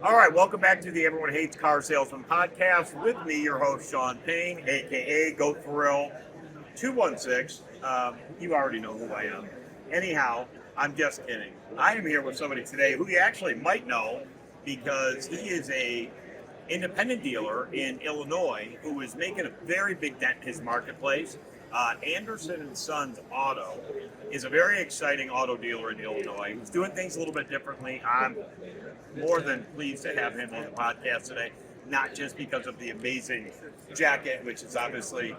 All right, welcome back to the Everyone Hates Car Salesmen podcast. With me, your host, Shawn Payne, a.k.a. Goat Thrill 216. You already know who I am. Anyhow, I'm just kidding. I am here with somebody today who you actually might know because he is a independent dealer in Illinois who is making a very big dent in his marketplace. Anderson and Sons Auto is a very exciting auto dealer in Illinois. He's doing things a little bit differently. I'm more than pleased to have him on the podcast today, not just because of the amazing jacket, which is obviously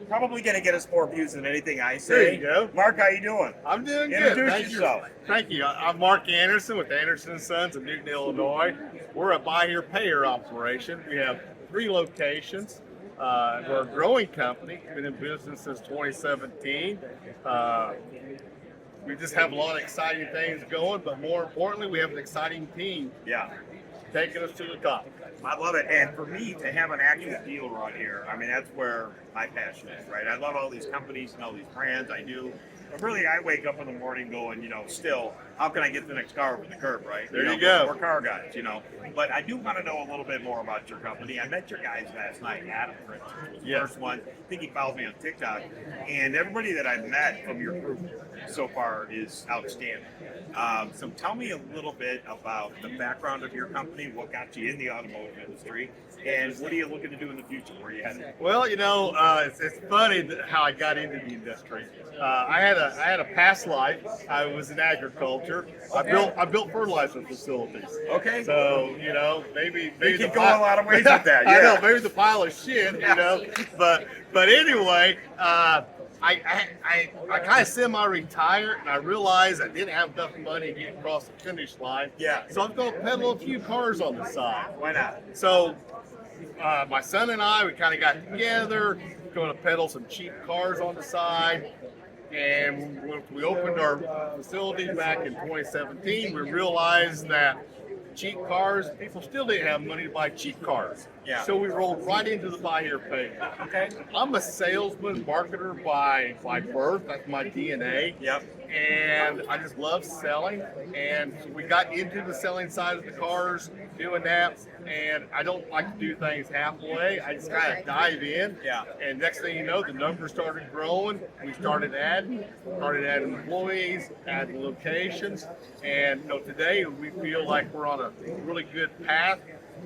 probably going to get us more views than anything I say. There you go. Mark, how you doing? I'm doing good. Introduce Thank yourself. Thank you. I'm Mark Anderson with Anderson & Sons of Newton, Illinois. We're a buy here, pay here operation. We have 3 locations. We're a growing company. Been in business since 2017. We just have a lot of exciting things going, but more importantly, we have an exciting team taking us to the top. I love it. And for me to have an actual dealer on here, I mean, that's where my passion is, right? I love all these companies and all these brands. I do. But really, I wake up in the morning going, still, how can I get the next car over the curb, right? There you go. We're car guys, But I do want to know a little bit more about your company. I met your guys last night. Adam, for instance, was the first one. I think he followed me on TikTok. And everybody that I've met from your group so far is outstanding. So tell me a little bit about the background of your company, what got you in the automotive industry, and what are you looking to do in the future? Where are you headed? Well, it's funny how I got into the industry. I had a past life. I was in agriculture. Okay. I built fertilizer facilities. Okay. So maybe You can go a lot of ways with that. Yeah. I know, maybe the pile of shit. But anyway, I kind of semi-retired, and I realized I didn't have enough money to get across the finish line. Yeah. So I'm going to peddle a few cars on the side. Why not? So my son and I, we kind of got together, going to peddle some cheap cars on the side. And when we opened our facility back in 2017, we realized that cheap cars, people still didn't have money to buy cheap cars. Yeah. So we rolled right into the buy here, pay here. Okay. I'm a salesman, marketer by birth. That's my DNA. Yep. And I just love selling. And so we got into the selling side of the cars, doing that. And I don't like to do things halfway. I just kind of dive in. Yeah. And next thing you know, the numbers started growing. We started adding employees, adding locations. And today we feel like we're on a really good path.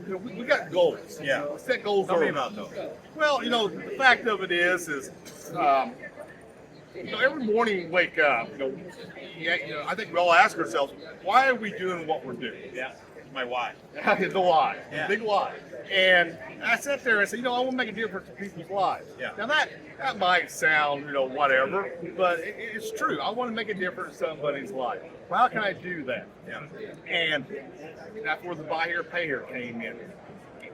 We got goals. Yeah. We set goals. Tell me early. about those. Well, the fact of it is every morning we wake up. I think we all ask ourselves, why are we doing what we're doing? Yeah. My why. The why. Yeah. Big why. And I sat there and said, I want to make a difference in people's lives. Yeah. Now that might sound, whatever, but it's true. I want to make a difference in somebody's life. Well, how can I do that? Yeah. And that's where the buy here, pay here came in.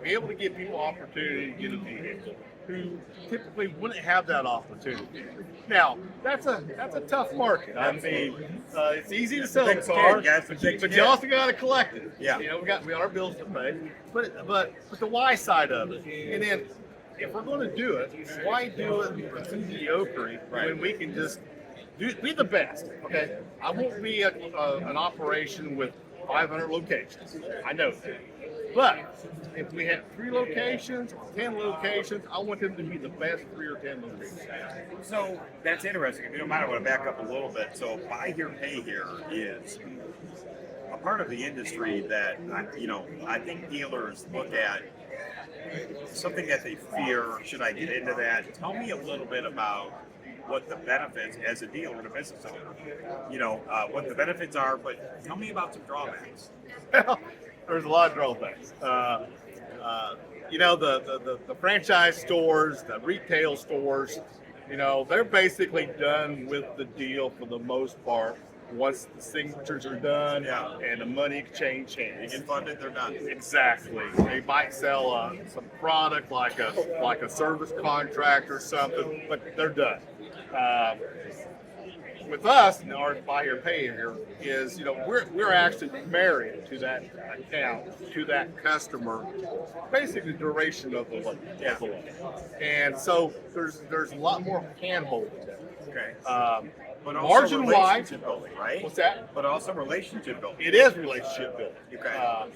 Be able to give people opportunity to get a vehicle who typically wouldn't have that opportunity. Now, that's a tough market. I mean, it's easy to sell a car, but you also got to collect it. Yeah. We got our bills to pay. But the why side of it, and then if we're going to do it, why do it through mediocrity when we can just be the best? Okay, I won't be an operation with 500 locations. I know that. But if we have 3 locations, 10 locations, I want them to be the best 3 or 10 locations. So that's interesting. If you don't mind, I want to back up a little bit. So buy here, pay here is a part of the industry that I think dealers look at something that they fear. Should I get into that? Tell me a little bit about what the benefits as a dealer and a business owner. What the benefits are, but tell me about some drawbacks. There's a lot of drawbacks. The franchise stores, the retail stores, they're basically done with the deal for the most part. Once the signatures are done and the money exchange hands. They get funded, they're done. Exactly. They might sell some product like a service contract or something, but they're done. With us, our buy here, pay here is, we're actually married to that account, to that customer, basically the duration of the loan. And so there's a lot more hand-holding. Okay. But also margin wise, relationship building, right? what's that? But also relationship building. It is relationship building. Okay.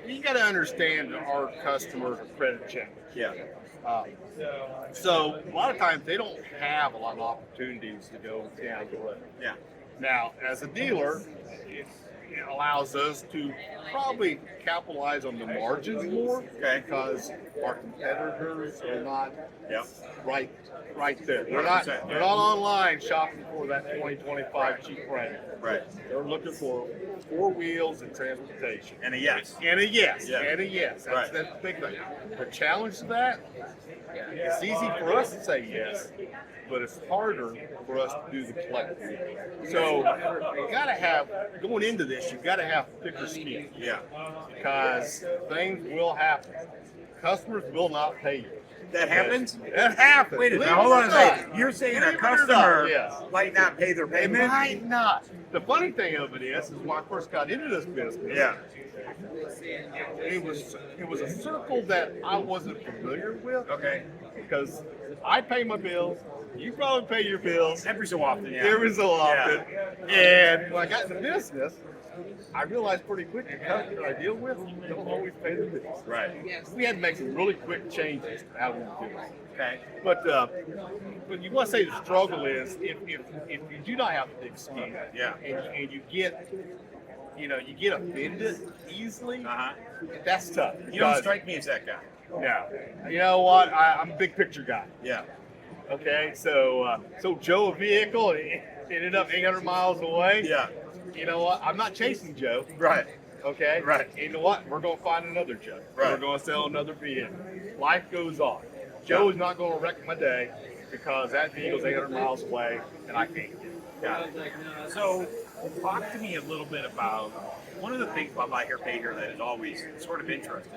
You got to understand our customers are credit challenged. Yeah. So a lot of times they don't have a lot of opportunities to go down the road. Yeah. Now, as a dealer, it allows us to probably capitalize on the margins more because our competitors are not right there. They're not online shopping for that 2025 cheap brand. Right. They're looking for 4 wheels and transportation. And a yes. And a yes. Yeah. And a yes. That's, Right. that's the big thing. The challenge to that, it's easy for us to say yes, but it's harder for us to do the play. So you gotta have, going into this, you gotta have thicker skin. Yeah. Because things will happen. Customers will not pay you. That happens? That happens. Wait a minute, Believe hold it on or a not. second. You're saying Believe a it or not, customer yes. might not pay their They payment? might not. The funny thing of it is when I first got into this business, Yeah. it was a circle that I wasn't familiar with. Okay. Because I pay my bills, you probably pay your bills Every so often, yeah. every so often. And when I got into business, I realized pretty quick the customer I deal with don't always pay the bills. Right. We had to make some really quick changes to how we do it. Okay. But you want to say the struggle is if you do not have a big skin, Yeah. and you get offended easily, Uh-huh. that's tough. You don't Because- strike me as that guy. No. You know what? I'm a big picture guy. Yeah. Okay, so Joe a vehicle and it ended up 800 miles away. Yeah. You know what? I'm not chasing Joe. Right. Okay. Right. You know what? We're gonna find another Joe. Right. We're gonna sell another vehicle. Life goes on. Joe is not gonna wreck my day because that vehicle's 800 miles away and I can't get it. Got it. So, talk to me a little bit about one of the things about buy here, pay here that is always sort of interesting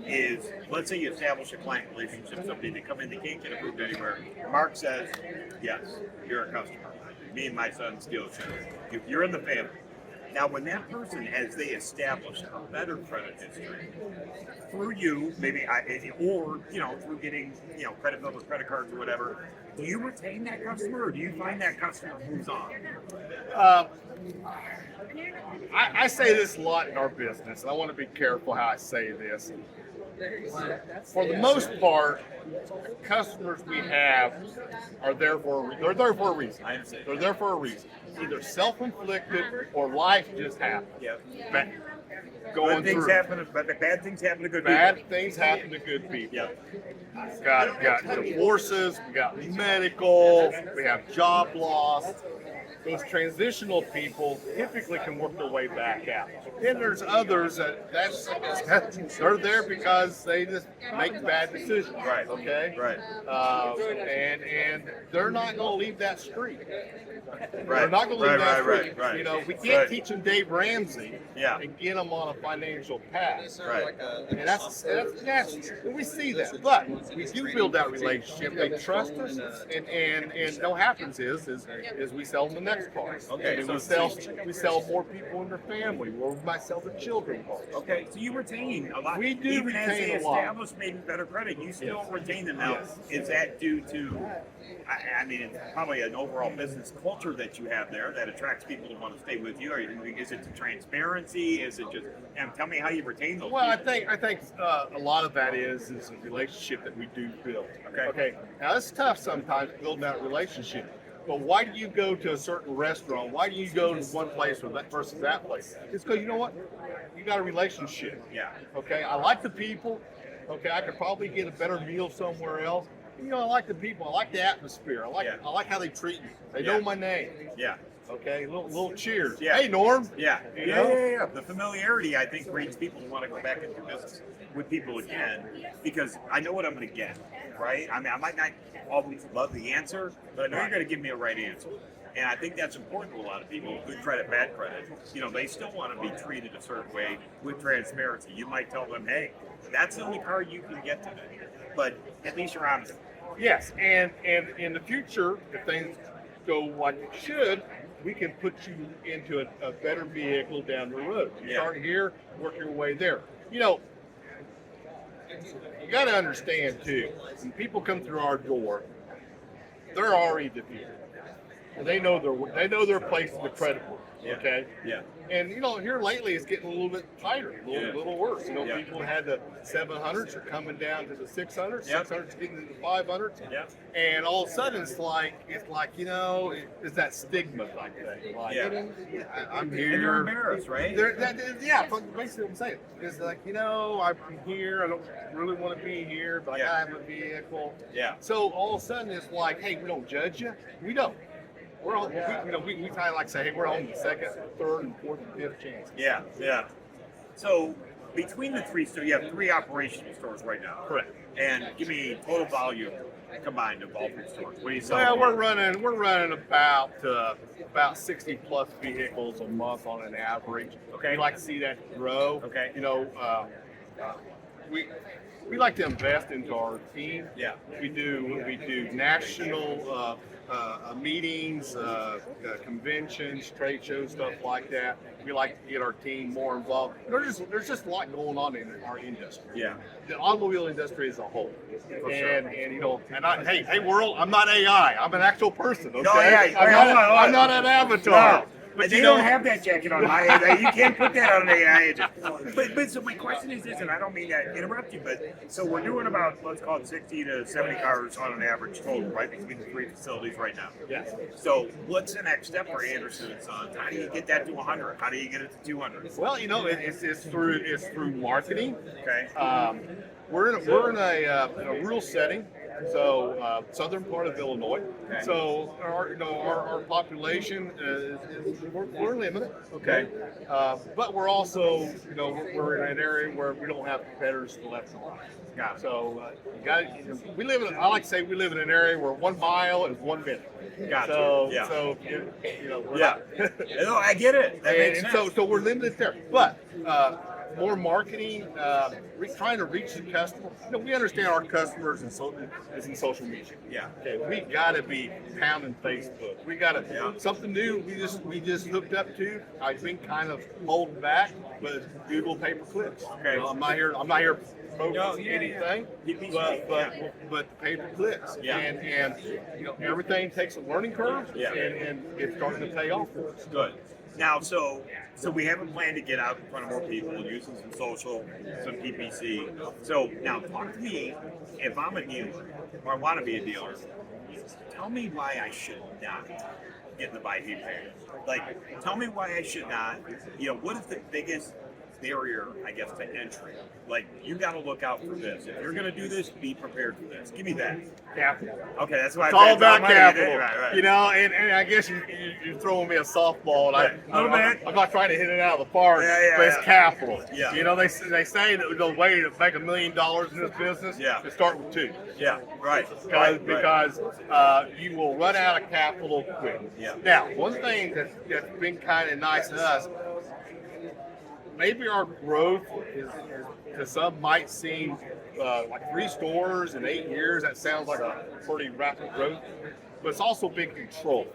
is, let's say you establish a client relationship, somebody they come in, they can't get approved anywhere. Mark says, yes, you're a customer. Me and my son's dealership. You're in the family. Now, when that person, as they establish a better credit history through you, maybe, or through getting credit numbers, credit cards, or whatever, do you retain that customer, or do you find that customer moves on? I say this a lot in our business, and I want to be careful how I say this. For the most part, customers we have are there for they're there for a reason. I understand. They're there for a reason, either self-inflicted or life just happened. Yeah. But Good things happen, but bad things happen to good bad people. things happen to good people. Yeah. Got divorces, we got medical, we have job loss. Those transitional people typically can work their way back out. Then there's others that's they're there because they just make bad decisions. Right. Okay. Right. And they're not going to leave that street. Right. They're not going to leave that Right. street. Right. You know, we can't Right. teach them Dave Ramsey Yeah. and get them on a financial path. Right. And that's we see that, but we do build that relationship. They trust us, and what happens is we sell them the next car. Okay, And we sell more people in their family, or we might sell the children cars. Okay, so you retain a lot. We do Even as retain they a lot. establish maybe better credit, you still retain them now. Yes. Is that due to, I mean, it's probably an overall business culture that you have there that attracts people to want to stay with you? Or is it the transparency? Is it just, and tell me how you retain those Well, people. I think a lot of that is a relationship that we do build. Okay. Okay. Now it's tough sometimes building that relationship. But why do you go to a certain restaurant? Why do you go to one place versus that place? It's because you know what? You got a relationship. Yeah. Okay. I like the people. Okay. I could probably get a better meal somewhere else. You know, I like the people. I like the atmosphere. I like how they treat me. They know my name. Yeah. Okay. Little cheers. Yeah. Hey, Norm. Yeah. You know? Yeah. The familiarity, I think, breeds people to want to go back into business with people again because I know what I'm going to get, right? I mean, I might not always love the answer, but I know you're going to give me a right answer. And I think that's important to a lot of people, good credit, bad credit. You know, they still want to be treated a certain way with transparency. You might tell them, hey, that's the only car you can get today. But at least you're honest. Yes, and in the future, if things go like it should, we can put you into a better vehicle down the road. You start here, work your way there. You know, you got to understand too, when people come through our door, they're already defeated. They know their place in the credit book. Yeah. Okay. Yeah. And here lately it's getting a little bit tighter, a little worse. Yeah. People had the 700s are coming down to the 600s, Yeah. 600s getting into the 500s. Yeah. And all of a sudden it's like it's that stigma type thing. Like, Yeah. I'm And here. they're embarrassed, right? Basically what I'm saying. It's like, I'm here, I don't really want to be here, but Yeah. I have a vehicle. Yeah. So all of a sudden it's like, hey, we don't judge you. We don't. We're on, we kind of like say, hey, we're on the second, third, and fourth, and fifth chance. Yeah. Yeah. So between the three, so you have 3 operational stores right now. Correct. And give me total volume combined of all 3 stores. What do you sell? Well, we're running about 60 plus vehicles a month on an average. Okay. We like to see that grow. Okay. We like to invest into our team. Yeah. We do national meetings, conventions, trade shows, stuff like that. We like to get our team more involved. There's just a lot going on in our industry. Yeah. The automobile industry as a whole. For Hey world, I'm not AI. I'm an actual person. Okay? No, yeah. I'm not an avatar. No. But they don't have that jacket on. You can't put that on an AI agent. But so my question is this, and I don't mean to interrupt you, but so we're doing about, let's call it 60 to 70 cars on an average total, right, between the 3 facilities right now. Yes. So what's the next step for Anderson and Sons? How do you get that to 100? How do you get it to 200? Well, it's through marketing. Okay. We're in a rural setting, so southern part of Illinois. Okay. So our population we're limited. Okay. But we're also we're in an area where we don't have competitors to the left and right. Got it. So we live in. I like to say we live in an area where 1 mile is 1 minute. Gotcha. So Yeah. we're Yeah. not- No, I get it. That makes sense. so we're limited there. But more marketing, trying to reach the customer. We understand our customers is in social media. Yeah. Okay, we got to be pounding Facebook. We got to something new. We just hooked up to. I've been kind of holding back, but Google pay-per-clicks. Okay. I'm not here promoting anything, Yeah. but pay-per-clicks. Yeah. And everything takes a learning curve. Yeah. And it's starting to pay off for us. Good. Now, so we have a plan to get out in front of more people, using some social, some PPC. So now, talk to me. If I'm a dealer, or I want to be a dealer, tell me why I should not get in the BHPH. Like, tell me why I should not. What is the biggest barrier, I guess, to entry? Like, you got to look out for this. If you're going to do this, be prepared for this. Give me that. Capital. Okay, that's why It's all about capital. Right. And I guess you're throwing me a softball, and Right. I'm not trying to hit it out of the park, but it's capital. Yeah. They say that the way to make $1 million in this business is start with 2. Yeah, right. Because you will run out of capital quick. Yeah. Now, one thing that's been kind of nice to us, maybe our growth to some might seem like 3 stores in 8 years. That sounds like a pretty rapid growth, but it's also been controlled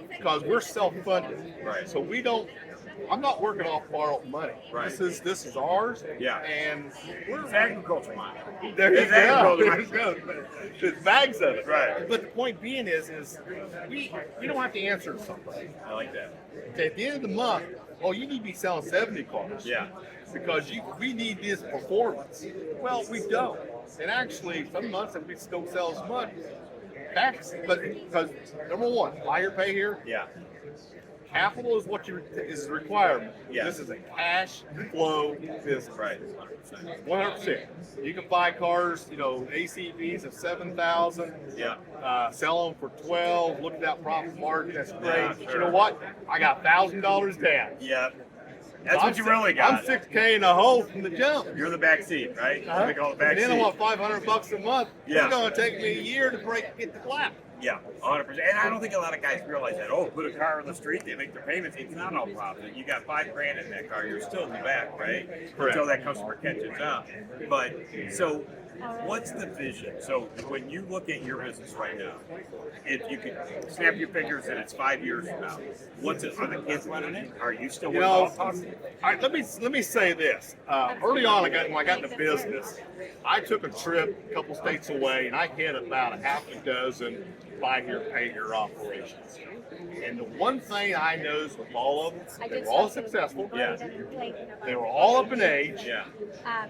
because we're self-funded. Right. So I'm not working off borrowed money. Right. This is ours. Yeah. And It's agriculture money. there's bags of it. Right. But the point being is we don't have to answer to somebody. I like that. Okay, at the end of the month, you need to be selling 70 cars. Yeah. Because we need this performance. Well, we don't. And actually, some months we still sell as much. But because number one, buy here, pay here. Yeah. Capital is what is a requirement. Yeah. This is a cash flow business. Right. 100%. You can buy cars, ACVs of 7,000. Yeah. Sell them for 12. Look at that profit margin. That's great. Yeah, But sure. you know what? I got $1,000 down. Yeah. That's what you really got. I'm $6K in the hole from the jump. You're the back seat, right? They call it back And then I seat. want $500 a month. Yeah. It's going to take me a year to get the flat. Yeah, 100%. And I don't think a lot of guys realize that. Oh, put a car on the street, they make their payments. It's not all profit. You got $5,000 in that car. You're still in the back, right? Correct. Until that customer catches up. But so, what's the vision? So when you look at your business right now, if you could snap your fingers and it's 5 years from now, what's it? Are the kids running it? Are you still with golf? All right, let me say this. Early on, when I got into business, I took a trip a couple states away, and I hit about a half a dozen buy here, pay here operations. And the one thing I noticed with all of them, they were all successful. Yeah. They were all up in age. Yeah.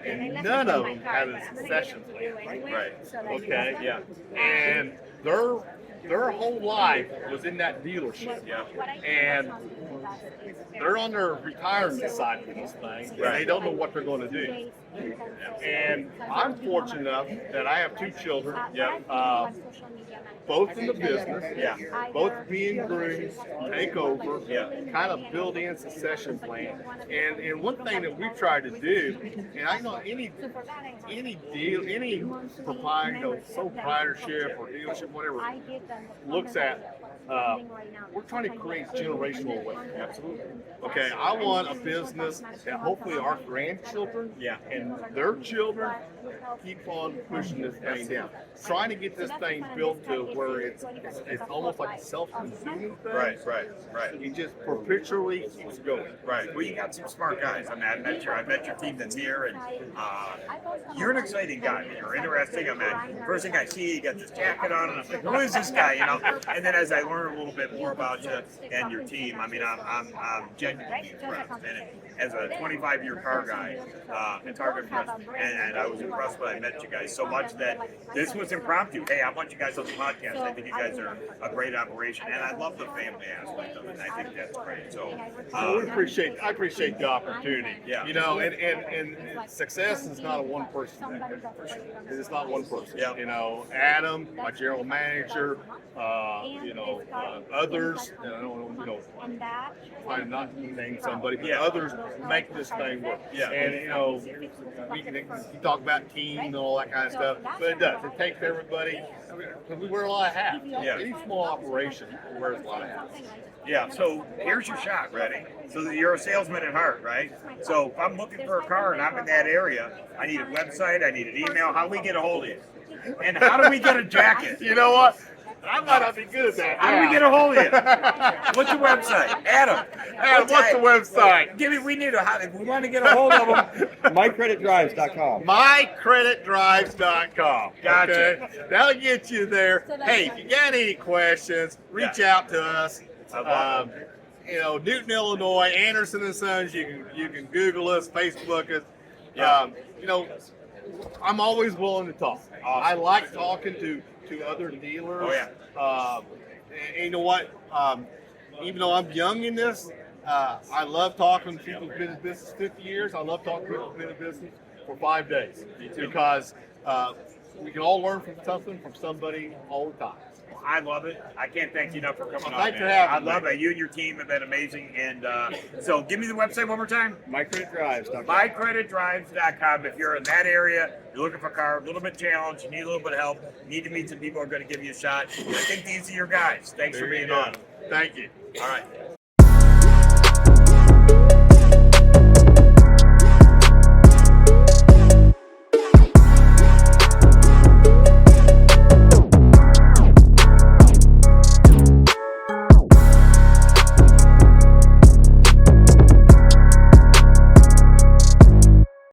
And none of them had a succession plan. Right. Okay. Yeah. And their whole life was in that dealership. Yeah. And they're on their retirement side of this thing. And they don't know what they're going to do. And I'm fortunate enough that I have two children. Yeah. Both in the business, Yeah. both being groomed, take over, Yeah. kind of build in succession plan. And one thing that we tried to do, and I know any deal, any proprietor, sole proprietorship or dealership, whatever, looks at, we're trying to create generational wealth. Absolutely. Okay, I want a business that hopefully our grandchildren and their children keep on pushing this thing down. Trying to get this thing built to where it's almost like a self-consuming thing. Right. It just perpetually keeps going. Right. Well, you got some smart guys. I mean, I met your team that's here, and you're an exciting guy. You're interesting. I mean, first thing I see, you got this jacket on, and I'm like, who is this guy? You know. And then as I learn a little bit more about you and your team, I mean, I'm genuinely impressed. And as a 25-year car guy, and Target president, and I was impressed when I met you guys so much that this was impromptu. Hey, I want you guys on the podcast. I think you guys are a great operation, and I love the family aspect of it. And I think that's great. So I appreciate the opportunity. Yeah. You know, and success is not a one-person thing. It's not one person. Yeah. You know, Adam, my general manager, others, I'm not name somebody, but others make this thing work. Yeah. And you talk about team and all that kind of stuff, but it does. It takes everybody. I mean, we wear a lot of hats. Yeah. Any small operation wears a lot of hats. yeah, so here's your shot, ready? So you're a salesman at heart, right? So if I'm looking for a car and I'm in that area, I need a website, I need an email. How do we get a hold of you? And how do we get a jacket? You know what? I might not be good at that. How do we get a hold of you? What's your website? Adam, What's the website? If we want to get a hold of them. MyCreditDrives.com. MyCreditDrives.com. Gotcha. Okay? That'll get you there. Hey, if you got any questions, reach out to us. Newton, Illinois, Anderson and Sons. You can Google us, Facebook us. Yeah. I'm always willing to talk. I like talking to other dealers. Oh, yeah. And you know what? Even though I'm young in this, I love talking to people who've been in business 50 years. I love talking to people who've been in business for 5 days. Because we can all learn from something from somebody all the time. I love it. I can't thank you enough for coming on. Thanks for man. having me. I love it. You and your team have been amazing. And so give me the website one more time. MyCreditDrives.com. MyCreditDrives.com. If you're in that area, you're looking for a car, a little bit challenged, you need a little bit of help, you need to meet some people who are going to give you a shot. I think these are your guys. Thanks for being on. Thank you. All right.